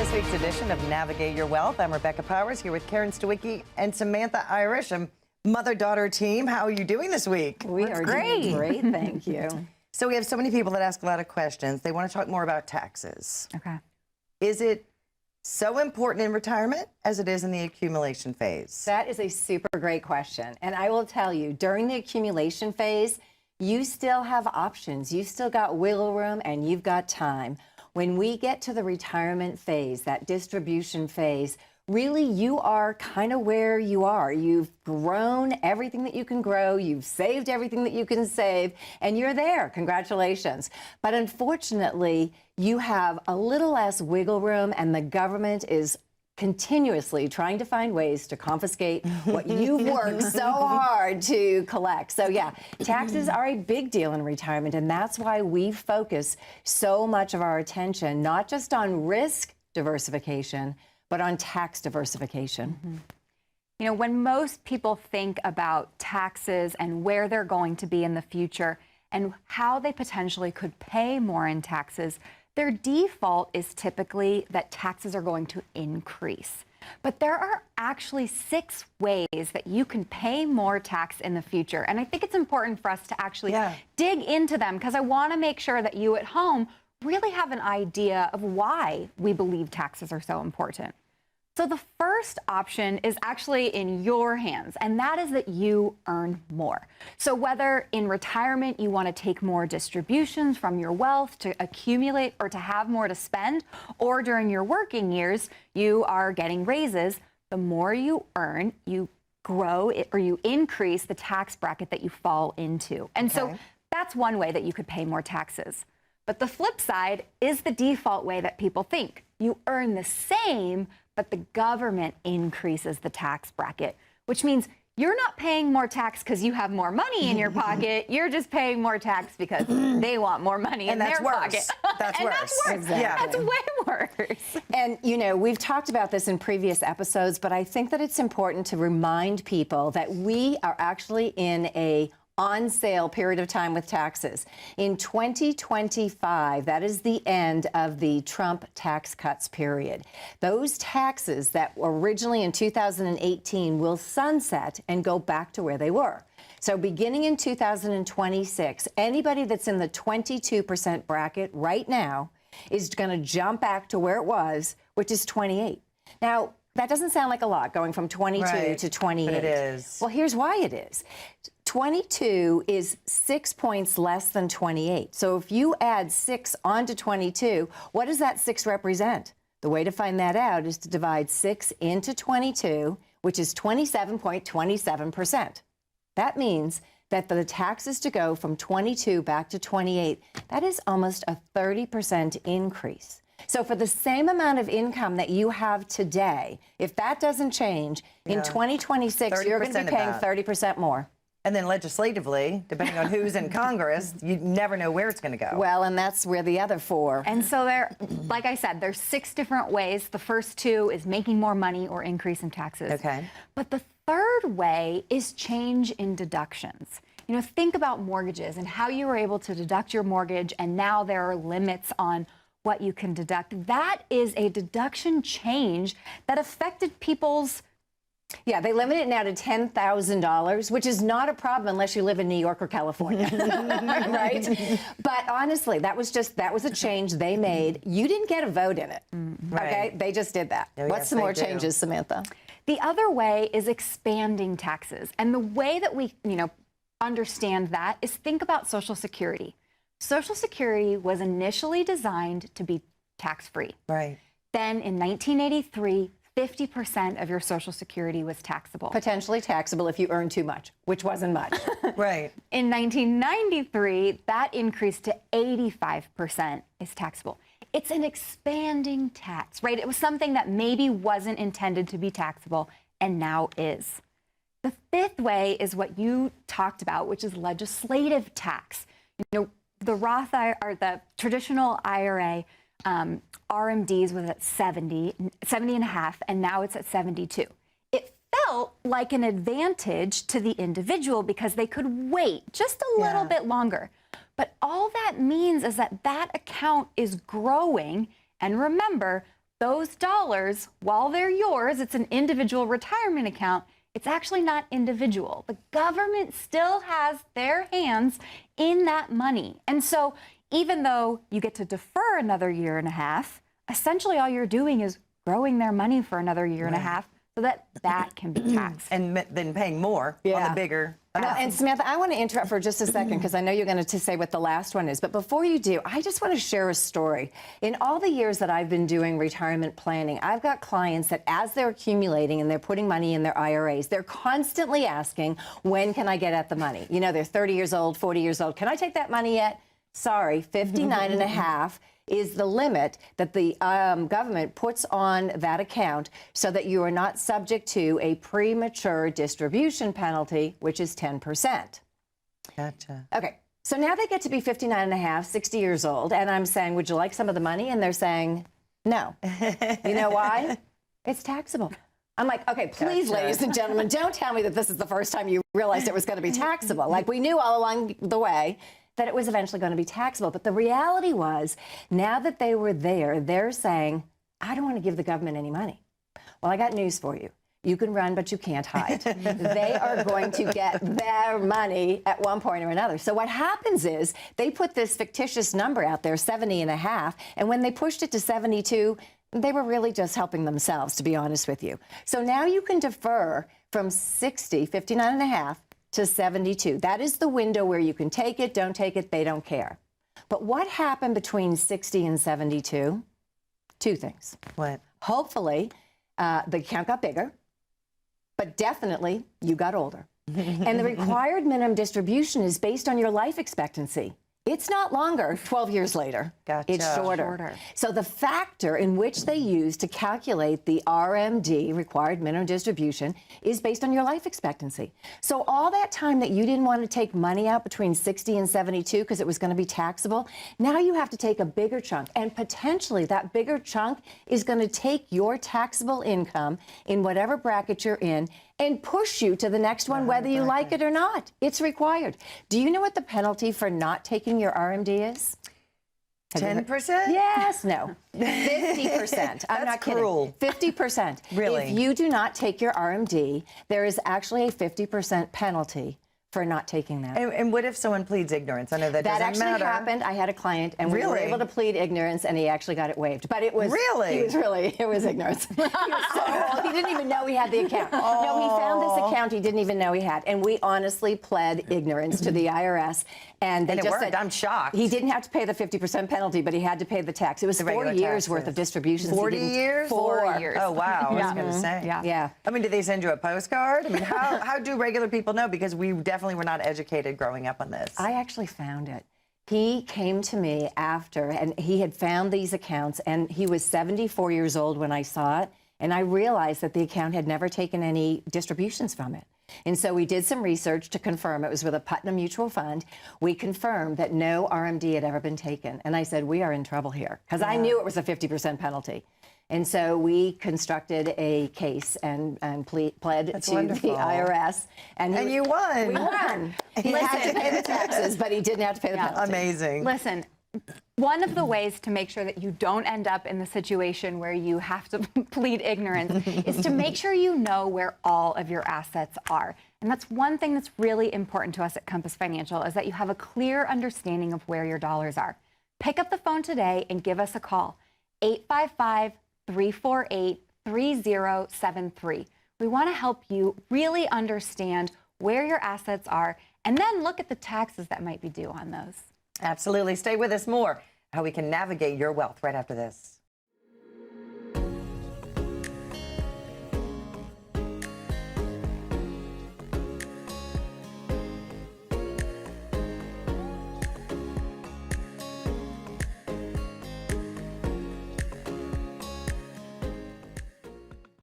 this week's edition of Navigate Your Wealth. I'm Rebecca Powers here with Karen Stawicki and Samantha Irish, mother-daughter team. How are you doing this week? We are doing great, thank you. So we have so many people that ask a lot of questions. They want to talk more about taxes. Okay. Is it so important in retirement as it is in the accumulation phase? That is a super great question. And I will tell you, during the accumulation phase, you still have options. You still got wiggle room and you've got time. When we get to the retirement phase, that distribution phase, really you are kind of where you are. You've grown everything that you can grow, you've saved everything that you can save, and you're there. Congratulations. But unfortunately, you have a little less wiggle room, and the government is continuously trying to find ways to confiscate what you've worked so hard to collect. So yeah, taxes are a big deal in retirement, and that's why we focus so much of our attention, not just on risk diversification, but on tax diversification. You know, when most people think about taxes and where they're going to be in the future and how they potentially could pay more in taxes, their default is typically that taxes are going to increase. But there are actually 6 ways that you can pay more tax in the future. And I think it's important for us to actually dig into them, because I want to make sure that you at home really have an idea of why we believe taxes are so important. So the first option is actually in your hands, and that is that you earn more. So whether in retirement you want to take more distributions from your wealth to accumulate or to have more to spend, or during your working years you are getting raises, the more you earn, you grow it, or you increase the tax bracket that you fall into. And so that's one way that you could pay more taxes. But the flip side is the default way that people think. You earn the same, but the government increases the tax bracket, which means you're not paying more tax because you have more money in your pocket. You're just paying more tax because they want more money in their pocket. That's worse. That's worse. Exactly. Yeah. That's way worse. And, you know, we've talked about this in previous episodes, but I think that it's important to remind people that we are actually in a on sale period of time with taxes. In 2025, that is the end of the Trump tax cuts period. Those taxes that were originally in 2018 will sunset and go back to where they were. So beginning in 2026, anybody that's in the 22% bracket right now is going to jump back to where it was, which is 28. Now, that doesn't sound like a lot, going from 22 to 28. But it is. Well, here's why it is. 22 is 6 points less than 28. So if you add 6 onto 22, what does that 6 represent? The way to find that out is to divide 6 into 22, which is 27.27%. That means that for the taxes to go from 22 back to 28, that is almost a 30% increase. So for the same amount of income that you have today, if that doesn't change, in 2026, you're going to be paying 30% more. And then legislatively, depending on who's in Congress, you never know where it's going to go. Well, and that's where the other 4. And so there, like I said, there's 6 different ways. The first 2 is making more money or increase in taxes. Okay. But the third way is change in deductions. You know, think about mortgages and how you were able to deduct your mortgage, and now there are limits on what you can deduct. That is a deduction change that affected people's... Yeah, they limit it now to $10,000, which is not a problem unless you live in New York or California, right? But honestly, that was a change they made. You didn't get a vote in it, okay? They just did that. Oh, What's some more changes, Samantha? The other way is expanding taxes. And the way that we, understand that is think about Social Security. Social Security was initially designed to be tax-free. Right. Then in 1983, 50% of your Social Security was taxable. Potentially taxable if you earn too much, which wasn't much. Right. In 1993, that increased to 85% is taxable. It's an expanding tax, right? It was something that maybe wasn't intended to be taxable and now is. The 5th way is what you talked about, which is legislative tax. You know, the Roth or the traditional IRA, RMDs was at 70 and a half, and now it's at 72. It felt like an advantage to the individual because they could wait just a little bit longer. But all that means is that that account is growing. And remember, those dollars, while they're yours, it's an individual retirement account, it's actually not individual. The government still has their hands in that money. And so even though you get to defer another year and a half, essentially all you're doing is growing their money for another year and a half so that that can be taxed. And then paying more on the bigger. Well, and Samantha, I want to interrupt for just a second because I know you're going to say what the last one is. But before you do, I just want to share a story. In all the years that I've been doing retirement planning, I've got clients that as they're accumulating and they're putting money in their IRAs, they're constantly asking, when can I get at the money? You know, they're 30 years old, 40 years old. Can I take that money yet? Sorry, 59 and a half is the limit that the government puts on that account so that you are not subject to a premature distribution penalty, which is 10%. Gotcha. Okay, so now they get to be 59 and a half, 60 years old, and I'm saying, would you like some of the money? And they're saying, no. You know why? It's taxable. I'm like, okay, please, ladies and gentlemen, don't tell me that this is the first time you realized it was going to be taxable. Like, we knew all along the way that it was eventually going to be taxable. But the reality was, now that they were there, they're saying, I don't want to give the government any money. Well, I got news for you. You can run, but you can't hide. They are going to get their money at one point or another. So what happens is they put this fictitious number out there, 70 and a half, and when they pushed it to 72, they were really just helping themselves, to be honest with you. So now you can defer from 60, 59 and a half, to 72. That is the window where you can take it, don't take it, they don't care. But what happened between 60 and 72? Two things. What? Hopefully, the account got bigger, but definitely you got older. And the required minimum distribution is based on your life expectancy. It's not longer 12 years later. Gotcha. It's shorter. So the factor in which they use to calculate the RMD, required minimum distribution, is based on your life expectancy. So all that time that you didn't want to take money out between 60 and 72 because it was going to be taxable, now you have to take a bigger chunk. And potentially that bigger chunk is going to take your taxable income in whatever bracket you're in and push you to the next one, whether you like it or not. It's required. Do you know what the penalty for not taking your RMD is? 10%? Yes, no. 50%. I'm not kidding. Cruel. 50%. Really? If you do not take your RMD, there is actually a 50% penalty for not taking that. And what if someone pleads ignorance? I know that doesn't actually matter. happened. I had a client, and we were able to plead ignorance, and he actually got it waived. But it was it was ignorance. He was so old. He didn't even know he had the account. No, he found this account he didn't even know he had, and we honestly pled ignorance to the IRS, and they it just worked. said I'm shocked. he didn't have to pay the 50% penalty, but he had to pay the tax. It was 4 years worth of distributions. 40 years? 4 years. Oh wow! I was going to say. Yeah. I mean, did they send you a postcard? I mean, how do regular people know? Because we definitely were not educated growing up on this. I actually found it. He came to me after, and he had found these accounts, and he was 74 years old when I saw it, and I realized that the account had never taken any distributions from it. And so we did some research to confirm. It was with a Putnam Mutual Fund. We confirmed that no RMD had ever been taken. And I said, we are in trouble here, because I knew it was a 50% penalty. And so we constructed a case and pled to the IRS. And you won. We won. He had to pay the taxes, but he didn't have to pay the penalty. Amazing. Listen, one of the ways to make sure that you don't end up in the situation where you have to plead ignorance is to make sure you know where all of your assets are. And that's one thing that's really important to us at Compass Financial, is that you have a clear understanding of where your dollars are. Pick up the phone today and give us a call. 855-348-3073. We want to help you really understand where your assets are and then look at the taxes that might be due on those. Absolutely. Stay with us more. How we can navigate your wealth right after this.